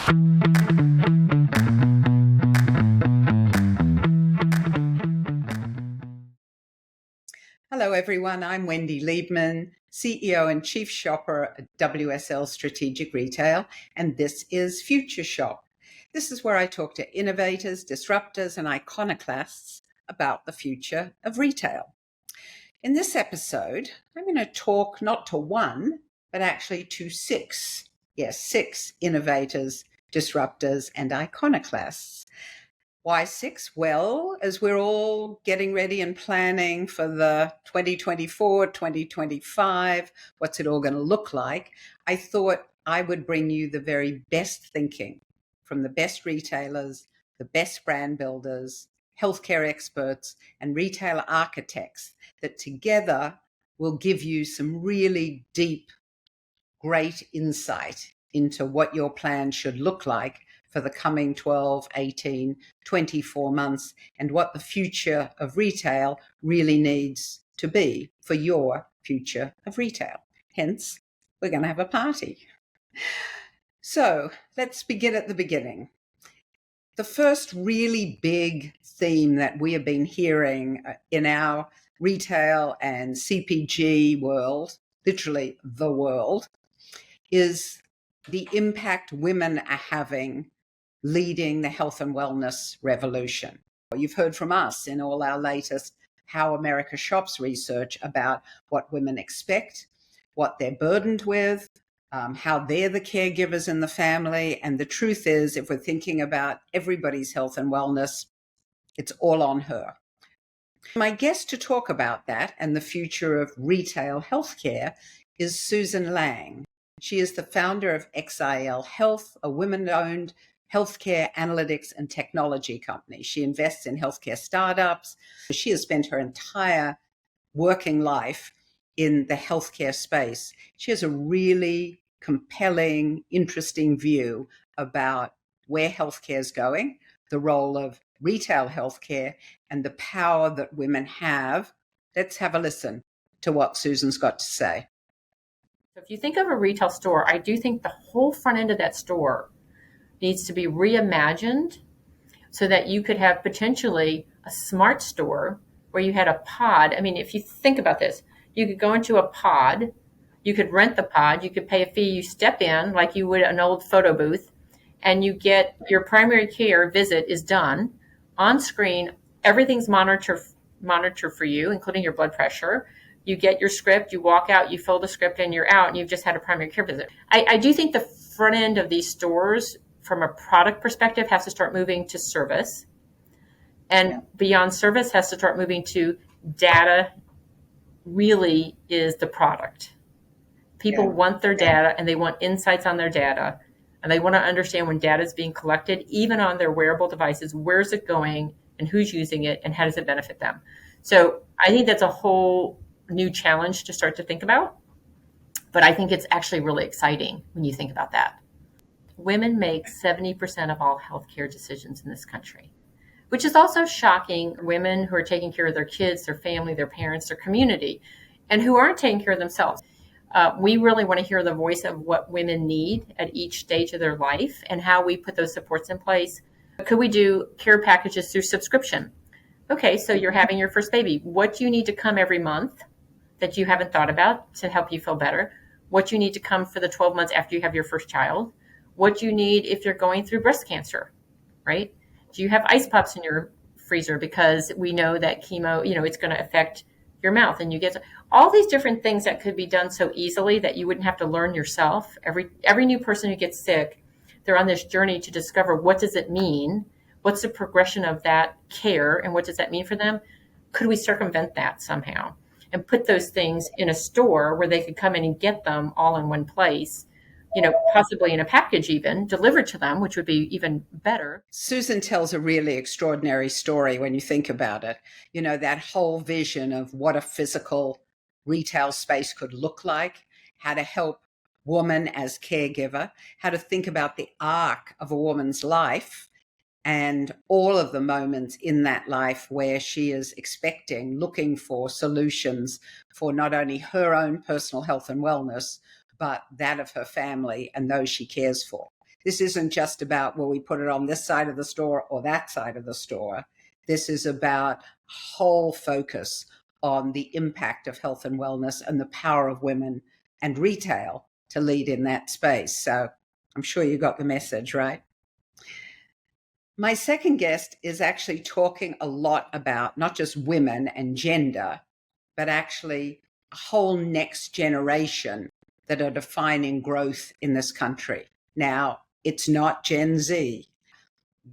Hello, everyone. I'm Wendy Liebmann, CEO and Chief Shopper at WSL Strategic Retail, and this is Future Shop. This is where I talk to innovators, disruptors, and iconoclasts about the future of retail. In this episode, I'm going to talk not to one, but actually to six. Yes, six innovators, disruptors, and iconoclasts. Why six? Well, as we're all getting ready and planning for the 2024, 2025, what's it all going to look like? I thought I would bring you the very best thinking from the best retailers, the best brand builders, healthcare experts, and retail architects that together will give you some really deep, great insight into what your plan should look like for the coming 12, 18, 24 months and what the future of retail really needs to be for your future of retail. Hence, we're going to have a party. So let's begin at the beginning. The first really big theme that we have been hearing in our retail and CPG world, literally the world, is the impact women are having leading the health and wellness revolution. You've heard from us in all our latest How America Shops research about what women expect, what they're burdened with, how they're the caregivers in the family. And the truth is, if we're thinking about everybody's health and wellness, it's all on her. My guest to talk about that and the future of retail healthcare is Susan Lang. She is the founder of XIL Health, a women-owned healthcare analytics and technology company. She invests in healthcare startups. She has spent her entire working life in the healthcare space. She has a really compelling, interesting view about where healthcare is going, the role of retail healthcare, and the power that women have. Let's have a listen to what Susan's got to say. If you think of a retail store, I do think the whole front end of that store needs to be reimagined so that you could have potentially a smart store where you had a pod. I mean, if you think about this, you could go into a pod, you could rent the pod, you could pay a fee, you step in like you would an old photo booth, and you get your primary care visit is done on screen. Everything's monitored for you, including your blood pressure. You get your script, you walk out, you fill the script, and you're out, and you've just had a primary care visit. I do think the front end of these stores, from a product perspective, has to start moving to service. And beyond service, has to start moving to data really is the product. People want their data, and they want insights on their data. And they want to understand when data is being collected, even on their wearable devices, where's it going and who's using it and how does it benefit them? So I think that's a whole new challenge to start to think about. But I think it's actually really exciting when you think about that. Women make 70% of all healthcare decisions in this country, which is also shocking. Women who are taking care of their kids, their family, their parents, their community, and who aren't taking care of themselves. We really want to hear the voice of what women need at each stage of their life and how we put those supports in place. Could we do care packages through subscription? Okay, so you're having your first baby. What do you need to come every month that you haven't thought about to help you feel better? What do you need to come for the 12 months after you have your first child? What do you need if you're going through breast cancer, right? Do you have ice pops in your freezer because we know that chemo, it's going to affect your mouth, and you get all these different things that could be done so easily that you wouldn't have to learn yourself. Every new person who gets sick, they're on this journey to discover what does it mean, what's the progression of that care, and what does that mean for them? Could we circumvent that somehow and put those things in a store where they could come in and get them all in one place? Possibly in a package even delivered to them, which would be even better. Susan tells a really extraordinary story when you think about it. That whole vision of what a physical retail space could look like, how to help woman as caregiver, how to think about the arc of a woman's life and all of the moments in that life where she is looking for solutions for not only her own personal health and wellness, but that of her family and those she cares for. This isn't just about, well, we put it on this side of the store or that side of the store. This is about whole focus on the impact of health and wellness and the power of women and retail to lead in that space. So I'm sure you got the message, right? My second guest is actually talking a lot about not just women and gender, but actually a whole next generation that are defining growth in this country. Now, it's not Gen Z.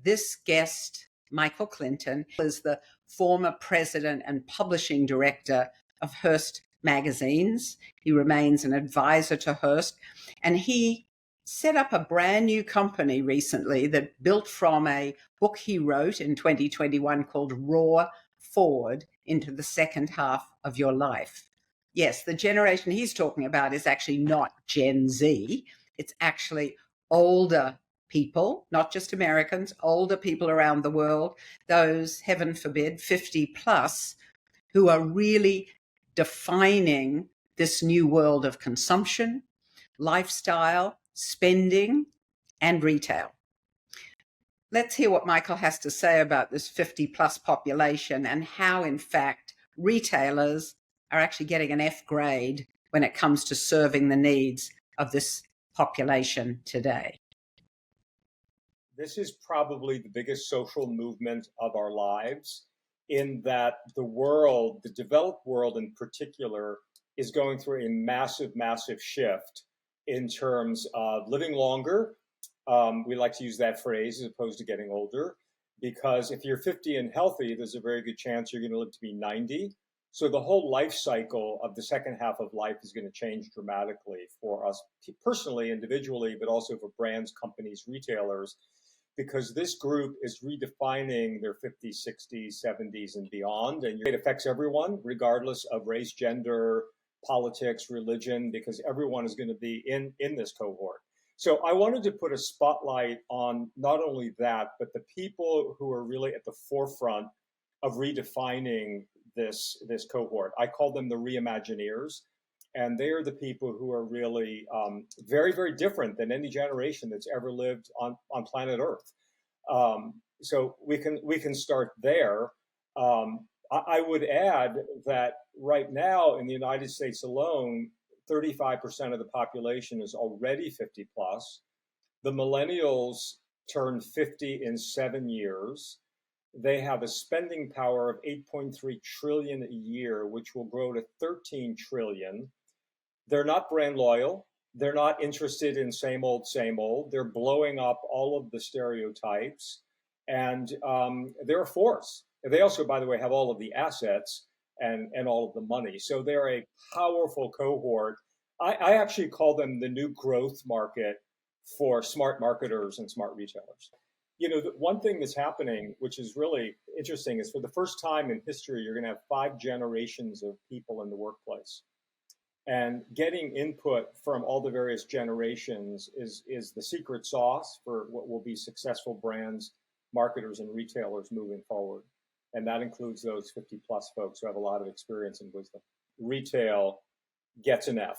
This guest, Michael Clinton, is the former president and publishing director of Hearst magazines. He remains an advisor to Hearst, and he set up a brand new company recently that built from a book he wrote in 2021 called ROARForward into the second half of your life. Yes, the generation he's talking about is actually not Gen Z. It's actually older people, not just Americans, older people around the world, those, heaven forbid, 50 plus, who are really defining this new world of consumption, lifestyle, spending, and retail. Let's hear what Michael has to say about this 50 plus population and how, in fact, retailers are actually getting an F grade when it comes to serving the needs of this population today. This is probably the biggest social movement of our lives, in that the world, the developed world in particular, is going through a massive, massive shift in terms of living longer. We like to use that phrase as opposed to getting older, because if you're 50 and healthy, there's a very good chance you're going to live to be 90. So the whole life cycle of the second half of life is going to change dramatically for us personally, individually, but also for brands, companies, retailers, because this group is redefining their 50s, 60s, 70s, and beyond. And it affects everyone, regardless of race, gender, politics, religion, because everyone is going to be in this cohort. So I wanted to put a spotlight on not only that, but the people who are really at the forefront of redefining this cohort. I call them the reimagineers, and they are the people who are really very, very different than any generation that's ever lived on planet Earth. So we can start there. I would add that right now in the United States alone, 35% of the population is already 50 plus. The millennials turned 50 in 7 years. They have a spending power of 8.3 trillion a year, which will grow to 13 trillion. They're not brand loyal. They're not interested in same old, same old. They're blowing up all of the stereotypes, and they're a force. They also, by the way, have all of the assets and all of the money. So they're a powerful cohort. I actually call them the new growth market for smart marketers and smart retailers. You know, the one thing that's happening, which is really interesting, is for the first time in history, you're going to have 5 generations of people in the workplace. And getting input from all the various generations is the secret sauce for what will be successful brands, marketers, and retailers moving forward. And that includes those 50 plus folks who have a lot of experience and wisdom. Retail gets an F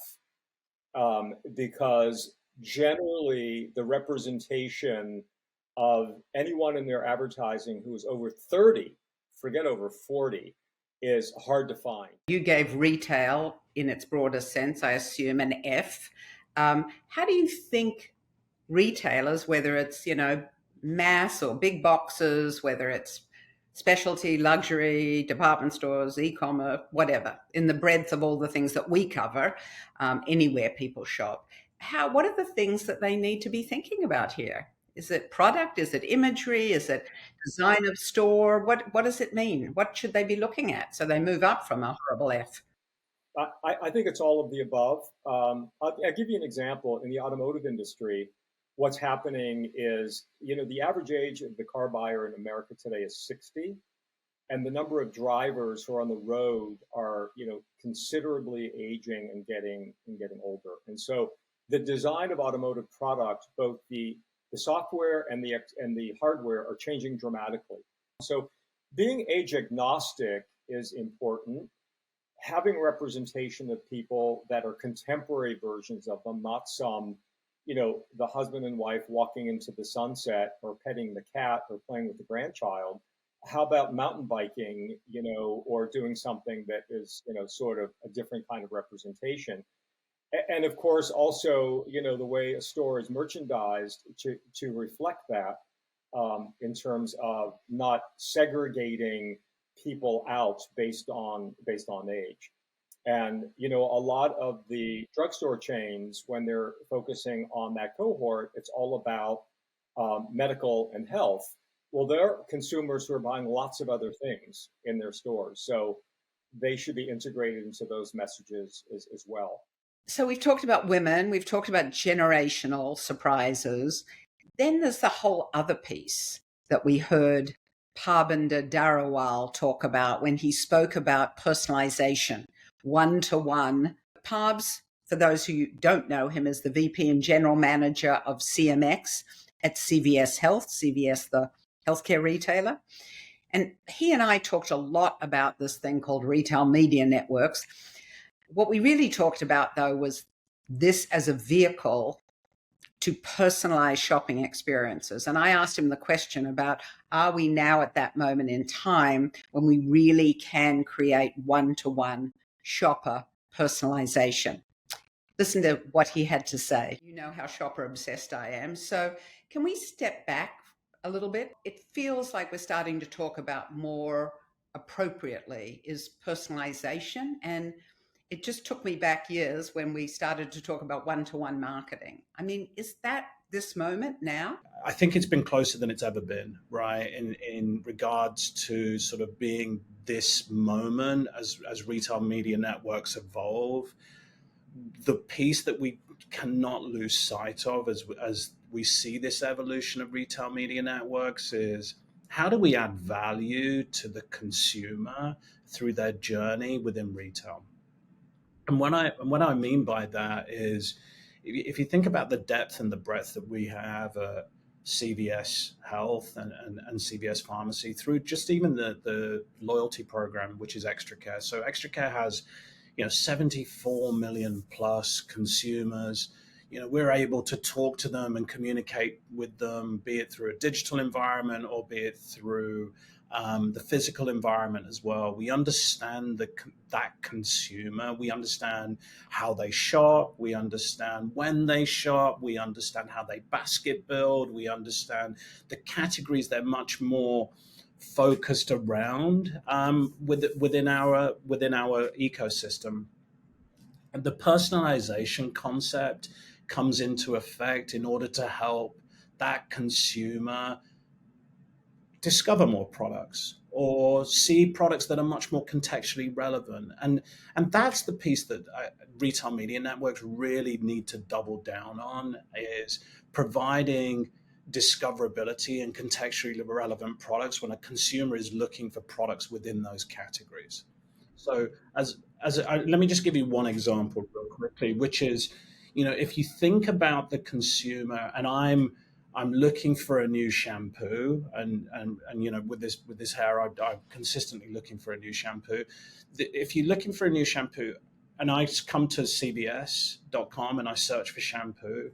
because generally the representation of anyone in their advertising who is over 30, forget over 40, is hard to find. You gave retail, in its broader sense, I assume, an F. How do you think retailers, whether it's, mass or big boxes, whether it's specialty, luxury, department stores, e-commerce, whatever, in the breadth of all the things that we cover, anywhere people shop, what are the things that they need to be thinking about here? Is it product? Is it imagery? Is it design of store? What does it mean? What should they be looking at so they move up from a horrible F? I think it's all of the above. I'll give you an example. In the automotive industry, what's happening is, the average age of the car buyer in America today is 60, and the number of drivers who are on the road are, considerably aging and getting older. And so the design of automotive products, both the software and the hardware, are changing dramatically. So being age agnostic is important. Having representation of people that are contemporary versions of them, not some, the husband and wife walking into the sunset or petting the cat or playing with the grandchild. How about mountain biking, or doing something that is, sort of a different kind of representation? And of course, also, the way a store is merchandised to reflect that, in terms of not segregating people out based on age. And a lot of the drugstore chains, when they're focusing on that cohort, it's all about medical and health. Well, there are consumers who are buying lots of other things in their stores, so they should be integrated into those messages as well. So we've talked about women, we've talked about generational surprises. Then there's the whole other piece that we heard Parbinder Dhariwal talk about when he spoke about personalization, one-to-one. Parbs, for those who don't know him, is the VP and General Manager of CMX at CVS Health, CVS, the healthcare retailer. And he and I talked a lot about this thing called retail media networks. What we really talked about, though, was this as a vehicle to personalize shopping experiences. And I asked him the question about, are we now at that moment in time when we really can create one-to-one shopper personalization? Listen to what he had to say. You know how shopper obsessed I am. So can we step back a little bit? It feels like we're starting to talk about more appropriately is personalization. And it just took me back years when we started to talk about one-to-one marketing. I mean, is that this moment now? I think it's been closer than it's ever been, right? In regards to sort of being this moment as retail media networks evolve. The piece that we cannot lose sight of as we see this evolution of retail media networks is, how do we add value to the consumer through their journey within retail? And what I mean by that is, if you think about the depth and the breadth that we have at CVS Health and CVS Pharmacy through just even the loyalty program, which is Extra Care. So Extra Care has 74 million plus consumers. We're able to talk to them and communicate with them, be it through a digital environment or be it through the physical environment as well. We understand that consumer. We understand how they shop. We understand when they shop. We understand how they basket build. We understand the categories they're much more focused around within our ecosystem. And the personalization concept comes into effect in order to help that consumer discover more products or see products that are much more contextually relevant. And that's the piece that retail media networks really need to double down on, is providing discoverability and contextually relevant products when a consumer is looking for products within those categories. So let me just give you one example real quickly, which is, if you think about the consumer, and I'm looking for a new shampoo, and with this hair, I'm consistently looking for a new shampoo. If you're looking for a new shampoo, and I come to CVS.com and I search for shampoo,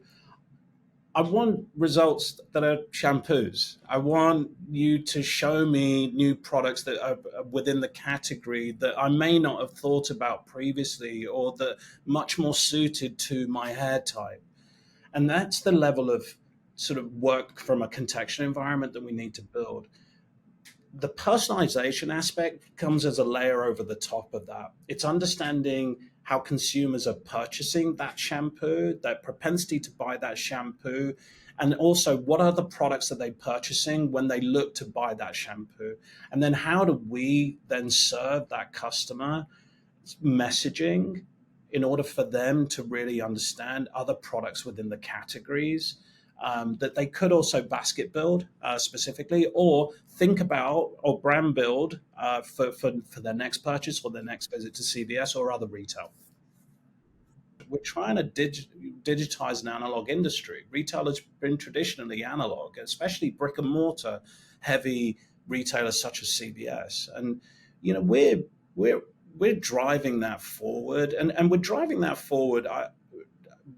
I want results that are shampoos. I want you to show me new products that are within the category that I may not have thought about previously, or that much more suited to my hair type. And that's the level of sort of work from a contextual environment that we need to build. The personalization aspect comes as a layer over the top of that. It's understanding how consumers are purchasing that shampoo, their propensity to buy that shampoo, and also what are the products that they're purchasing when they look to buy that shampoo. And then how do we then serve that customer messaging in order for them to really understand other products within the categories that they could also basket build specifically, or think about, or brand build for their next purchase or their next visit to CVS or other retail. We're trying to digitize an analog industry. Retail has been traditionally analog, especially brick and mortar heavy retailers such as CVS. And we're driving that forward, and we're driving that forward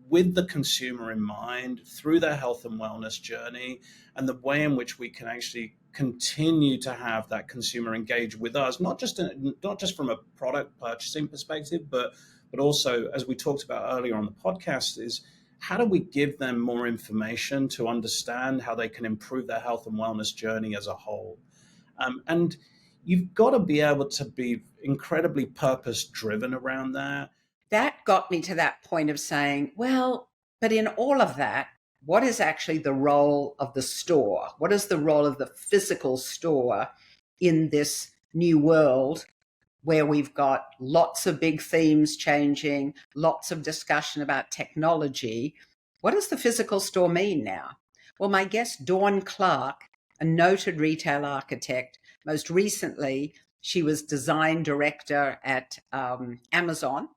with the consumer in mind through their health and wellness journey, and the way in which we can actually continue to have that consumer engage with us, not just from a product purchasing perspective, but also, as we talked about earlier on the podcast, is how do we give them more information to understand how they can improve their health and wellness journey as a whole. And you've got to be able to be incredibly purpose-driven around that. That got me to that point of saying, well, but in all of that, what is actually the role of the store? What is the role of the physical store in this new world where we've got lots of big themes changing, lots of discussion about technology? What does the physical store mean now? Well, my guest, Dawn Clark, a noted retail architect, most recently, she was design director at Amazon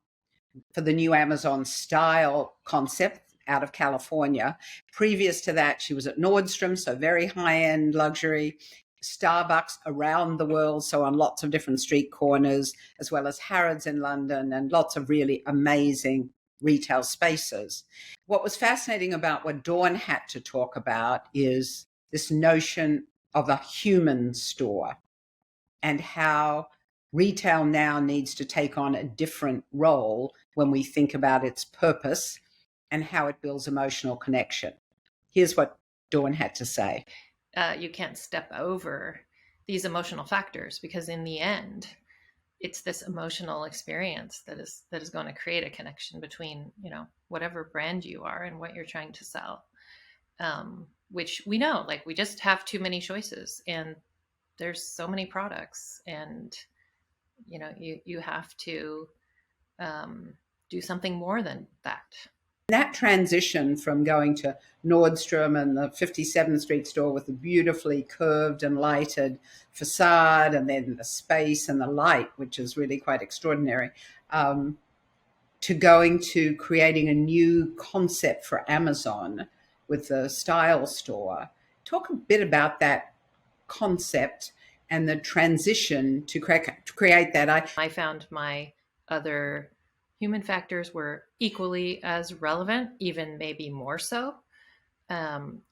for the new Amazon style concept out of California. Previous to that, she was at Nordstrom, so very high-end luxury, Starbucks around the world, so on lots of different street corners, as well as Harrods in London, and lots of really amazing retail spaces. What was fascinating about what Dawn had to talk about is this notion of a human store and how retail now needs to take on a different role when we think about its purpose and how it builds emotional connection. Here's what Dawn had to say. You can't step over these emotional factors, because in the end, it's this emotional experience that is going to create a connection between, whatever brand you are and what you're trying to sell. Which we know, like, we just have too many choices, and there's so many products, and you have to do something more than that. That transition from going to Nordstrom and the 57th Street store with the beautifully curved and lighted facade, and then the space and the light, which is really quite extraordinary, to going to creating a new concept for Amazon with the style store. Talk a bit about that concept and the transition to create that. I found my other human factors were equally as relevant, even maybe more so,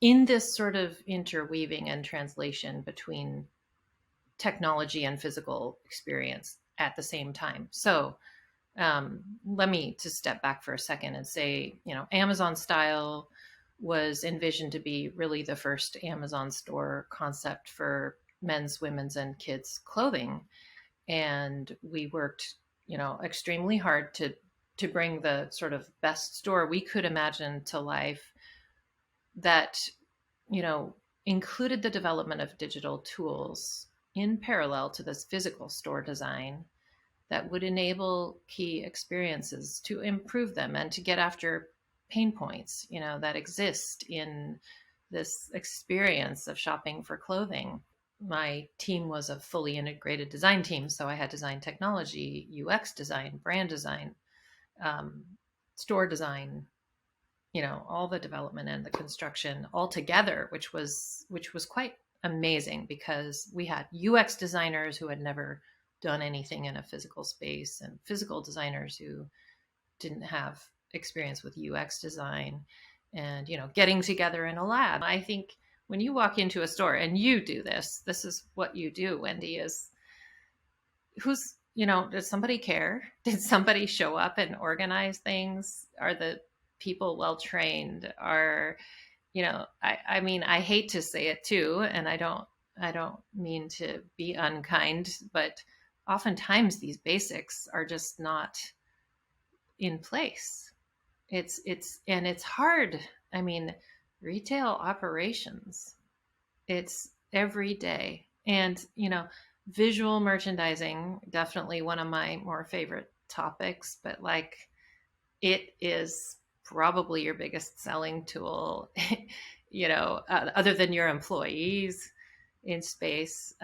in this sort of interweaving and translation between technology and physical experience at the same time. So let me just step back for a second and say, Amazon style was envisioned to be really the first Amazon store concept for men's, women's, and kids' clothing. And we worked extremely hard to bring the sort of best store we could imagine to life that, included the development of digital tools in parallel to this physical store design that would enable key experiences to improve them and to get after pain points, that exist in this experience of shopping for clothing. My team was a fully integrated design team. So I had design technology, UX design, brand design, store design, all the development and the construction all together, which was quite amazing, because we had UX designers who had never done anything in a physical space, and physical designers who didn't have experience with UX design, and, getting together in a lab. I think when you walk into a store and you do this is what you do, Wendy, is does somebody care? Did somebody show up and organize things? Are the people well trained? I hate to say it too, and I don't mean to be unkind, but oftentimes these basics are just not in place. It's hard. Retail operations, it's every day. And, visual merchandising, definitely one of my more favorite topics, but it is probably your biggest selling tool, other than your employees in space,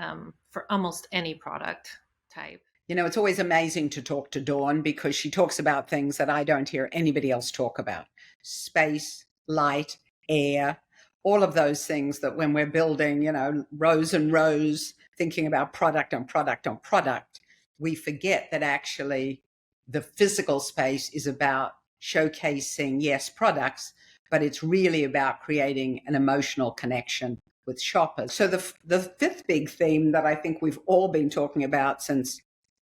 for almost any product type. It's always amazing to talk to Dawn, because she talks about things that I don't hear anybody else talk about. Space, light, air, all of those things that when we're building, rows and rows, thinking about product on product on product, we forget that actually the physical space is about showcasing, yes, products, but it's really about creating an emotional connection with shoppers. So the fifth big theme that I think we've all been talking about since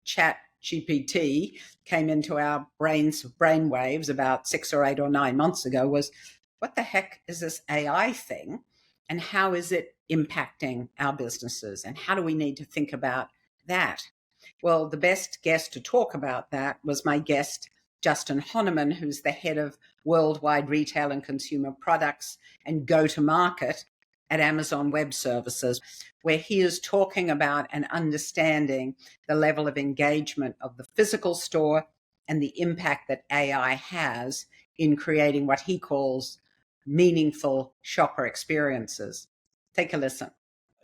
Chat GPT came into our brainwaves about 6 or 8 or 9 months ago was, what the heck is this AI thing? And how is it impacting our businesses? And how do we need to think about that? Well, the best guest to talk about that was my guest, Justin Honaman, who's the head of worldwide retail and consumer products and go-to-market at Amazon Web Services, where he is talking about and understanding the level of engagement of the physical store and the impact that AI has in creating what he calls meaningful shopper experiences. Take a listen.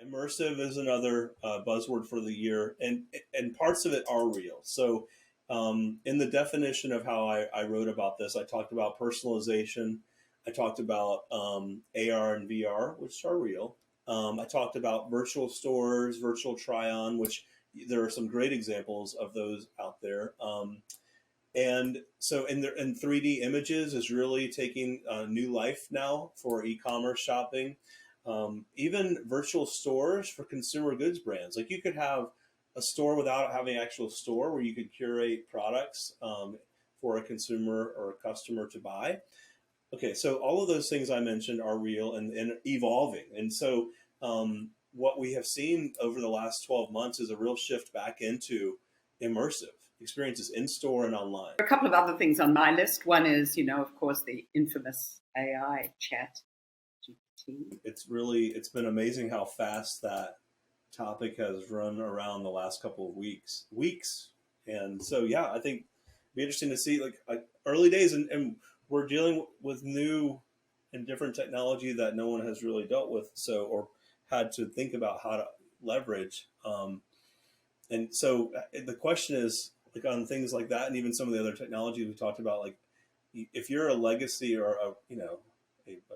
Immersive is another buzzword for the year, and parts of it are real. So in the definition of how I wrote about this, I talked about personalization. I talked about AR and VR, which are real. I talked about virtual stores, virtual try-on, which there are some great examples of those out there. And so in 3D images is really taking new life now for e-commerce shopping. Even virtual stores for consumer goods brands. Like you could have a store without having an actual store where you could curate products for a consumer or a customer to buy. Okay, so all of those things I mentioned are real and evolving. And so what we have seen over the last 12 months is a real shift back into immersive experiences in store and online. A couple of other things on my list. One is, of course, the infamous AI chat. It's been amazing how fast that topic has run around the last couple of weeks. And so, yeah, I think it'd be interesting to see like early days and we're dealing with new and different technology that no one has really dealt with. So, or had to think about how to leverage. And so the question is like on things like that, and even some of the other technologies we talked about, like if you're a legacy or a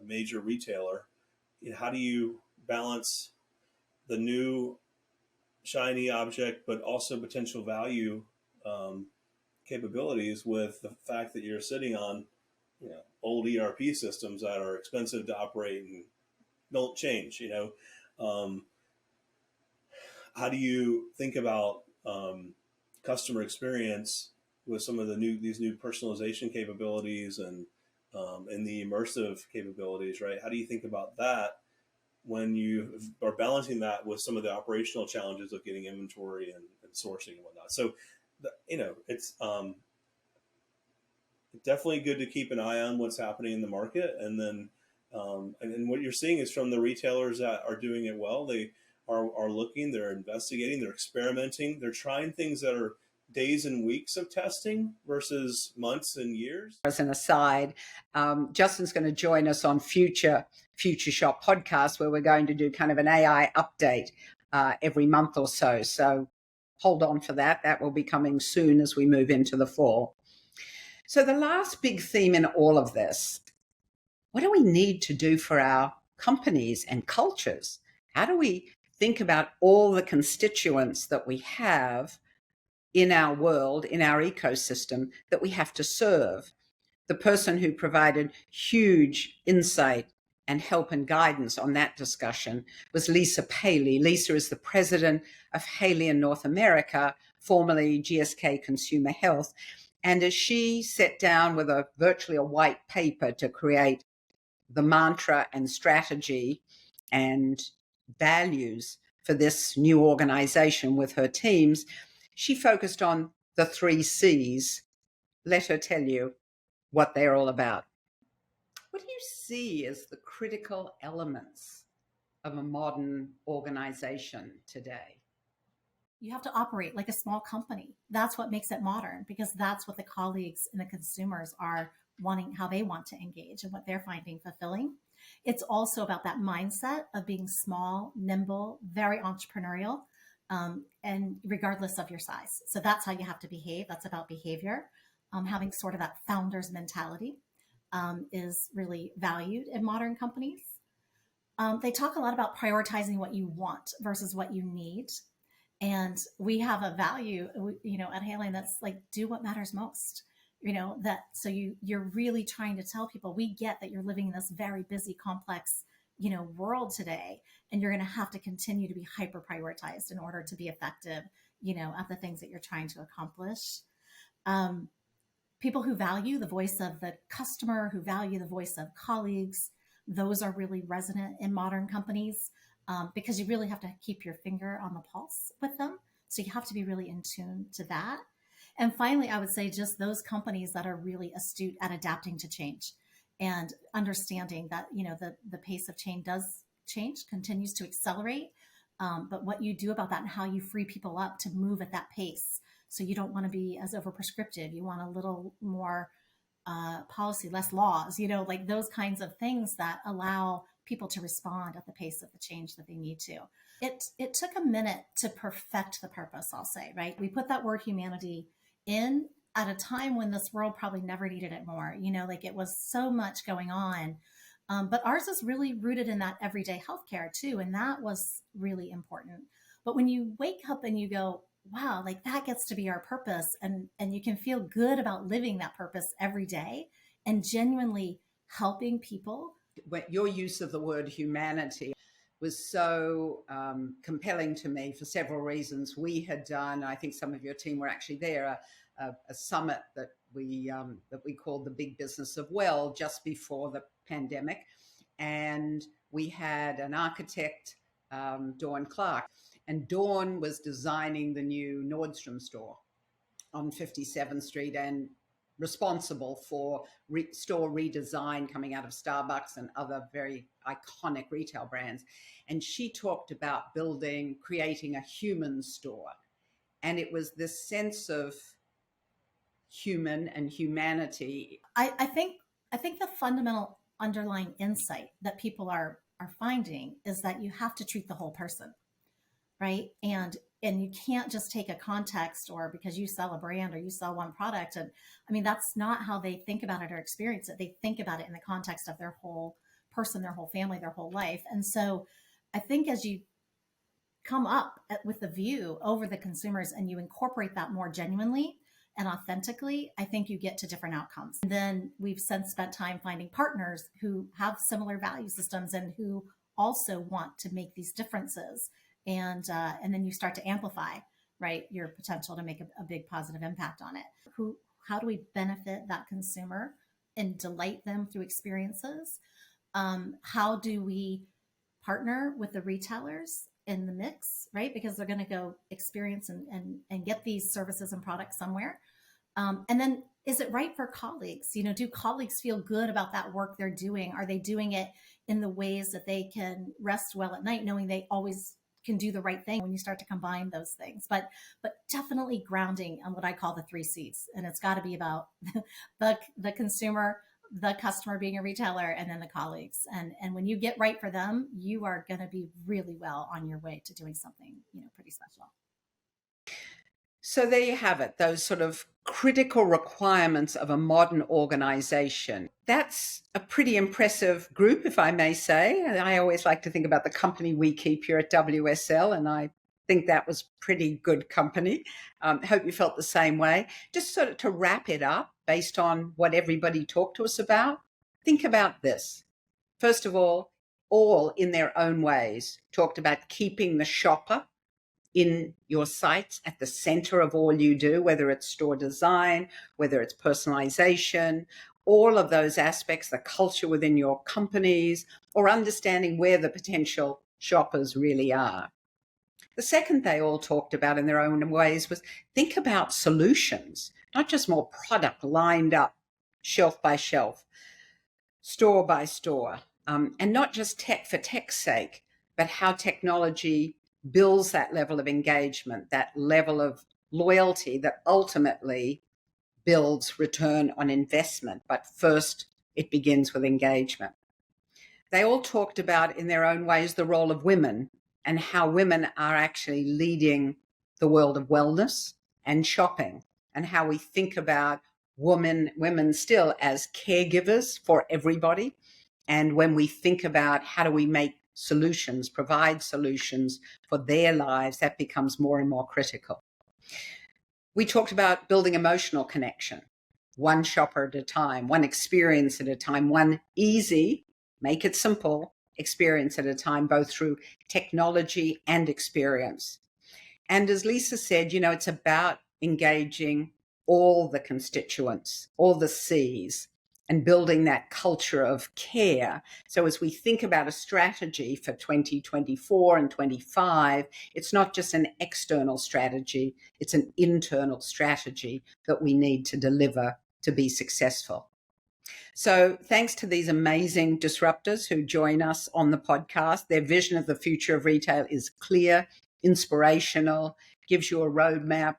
major retailer, how do you balance the new shiny object, but also potential value capabilities with the fact that you're sitting on, old ERP systems that are expensive to operate and don't change, how do you think about customer experience with some of these new personalization capabilities and the immersive capabilities, right? How do you think about that when you are balancing that with some of the operational challenges of getting inventory and sourcing and whatnot? So, it's definitely good to keep an eye on what's happening in the market. And then, and what you're seeing is from the retailers that are doing it well, they are looking, they're investigating, they're experimenting, they're trying things that are days and weeks of testing versus months and years. As an aside, Justin's going to join us on future Shop podcast, where we're going to do kind of an AI update every month or so. So hold on for that. That will be coming soon as we move into the fall. So the last big theme in all of this, what do we need to do for our companies and cultures? How do we think about all the constituents that we have in our world, in our ecosystem, that we have to serve? The person who provided huge insight and help and guidance on that discussion was Lisa Paley. Lisa is the president of Haleon North America, formerly GSK Consumer Health. And as she sat down with virtually a white paper to create the mantra and strategy and values for this new organization with her teams, she focused on the 3 C's. Let her tell you what they're all about. What do you see as the critical elements of a modern organization today? You have to operate like a small company. That's what makes it modern, because that's what the colleagues and the consumers are wanting, how they want to engage and what they're finding fulfilling. It's also about that mindset of being small, nimble, very entrepreneurial, and regardless of your size. So that's how you have to behave. That's about behavior. Having sort of that founder's mentality is really valued in modern companies. They talk a lot about prioritizing what you want versus what you need. And we have a value, at Haleon that's like, do what matters most. that, so you're really trying to tell people, we get that you're living in this very busy, complex, world today, and you're going to have to continue to be hyper prioritized in order to be effective, at the things that you're trying to accomplish. People who value the voice of the customer, who value the voice of colleagues, those are really resonant in modern companies, because you really have to keep your finger on the pulse with them. So you have to be really in tune to that. And finally, I would say just those companies that are really astute at adapting to change and understanding that, the pace of change continues to accelerate. But what you do about that and how you free people up to move at that pace. So you don't want to be as overprescriptive. You want a little more policy, less laws, like those kinds of things that allow people to respond at the pace of the change that they need to. It took a minute to perfect the purpose, I'll say, right? We put that word humanity in at a time when this world probably never needed it more, like it was so much going on. But ours is really rooted in that everyday healthcare too. And that was really important. But when you wake up and you go, wow, like that gets to be our purpose, and you can feel good about living that purpose every day and genuinely helping people. Your use of the word humanity was so compelling to me for several reasons. We had done, I think some of your team were actually there, a summit that we called the Big Business of Well just before the pandemic, and we had an architect, Dawn Clark, and Dawn was designing the new Nordstrom store on 57th Street and responsible for store redesign coming out of Starbucks and other very iconic retail brands. And she talked about creating a human store. And it was this sense of human and humanity. I think the fundamental underlying insight that people are finding is that you have to treat the whole person, right? And you can't just take a context or because you sell a brand or you sell one product. And I mean, that's not how they think about it or experience it. They think about it in the context of their whole person, their whole family, their whole life. And so I think as you come up with the view over the consumers and you incorporate that more genuinely and authentically, I think you get to different outcomes. And then we've since spent time finding partners who have similar value systems and who also want to make these differences. And then you start to amplify, right, your potential to make a big positive impact on it. How do we benefit that consumer and delight them through experiences? How do we partner with the retailers in the mix, right? Because they're going to go experience and get these services and products somewhere. And then is it right for colleagues? Do colleagues feel good about that work they're doing? Are they doing it in the ways that they can rest well at night, knowing they always can do the right thing when you start to combine those things, but definitely grounding on what I call the 3 C's. And it's got to be about the consumer, the customer being a retailer, and then the colleagues. And when you get right for them, you are going to be really well on your way to doing something, pretty special. So there you have it, those sort of critical requirements of a modern organization. That's a pretty impressive group, if I may say. I always like to think about the company we keep here at WSL, and I think that was pretty good company. Hope you felt the same way. Just sort of to wrap it up, based on what everybody talked to us about, think about this. First of all in their own ways, talked about keeping the shopper in your sites at the center of all you do, whether it's store design, whether it's personalization, all of those aspects, the culture within your companies, or understanding where the potential shoppers really are. The second they all talked about in their own ways was think about solutions, not just more product lined up shelf by shelf, store by store, and not just tech for tech's sake, but how technology builds that level of engagement, that level of loyalty that ultimately builds return on investment. But first, it begins with engagement. They all talked about, in their own ways, the role of women and how women are actually leading the world of wellness and shopping, and how we think about women still as caregivers for everybody. And when we think about how do we make provide solutions for their lives, that becomes more and more critical. We talked about building emotional connection one shopper at a time, one experience at a time, one easy, make it simple, experience at a time, both through technology and experience. And as Lisa said, it's about engaging all the constituents, all the C's, and building that culture of care. So as we think about a strategy for 2024 and 25, it's not just an external strategy, it's an internal strategy that we need to deliver to be successful. So thanks to these amazing disruptors who join us on the podcast. Their vision of the future of retail is clear, inspirational, gives you a roadmap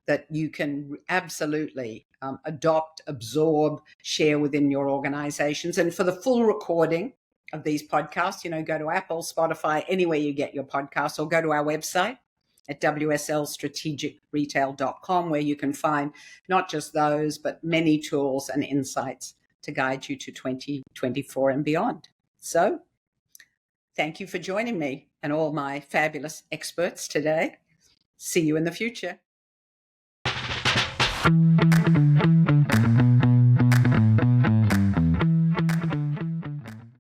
that you can absolutely adopt, absorb, share within your organizations. And for the full recording of these podcasts, go to Apple, Spotify, anywhere you get your podcasts, or go to our website at wslstrategicretail.com, where you can find not just those, but many tools and insights to guide you to 2024 and beyond. So thank you for joining me and all my fabulous experts today. See you in the future.